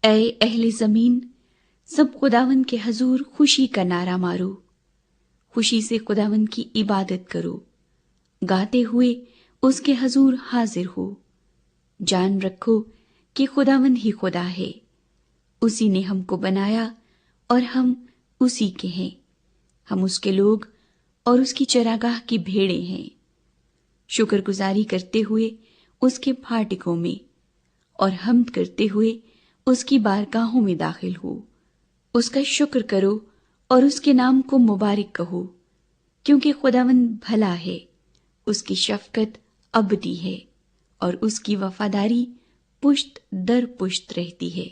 اے اہل زمین، سب خداوند کے حضور خوشی کا نعرہ مارو، خوشی سے خداوند کی عبادت کرو، گاتے ہوئے اس کے حضور حاضر ہو۔ جان رکھو کہ خداوند ہی خدا ہے، اسی نے ہم کو بنایا اور ہم اسی کے ہیں، ہم اس کے لوگ اور اس کی چراگاہ کی بھیڑیں ہیں۔ شکر گزاری کرتے ہوئے اس کے پھاٹکوں میں اور حمد کرتے ہوئے اس کی بارگاہوں میں داخل ہو۔ اس کا شکر کرو اور اس کے نام کو مبارک کہو، کیونکہ خداوند بھلا ہے، اس کی شفقت ابدی ہے اور اس کی وفاداری پشت در پشت رہتی ہے۔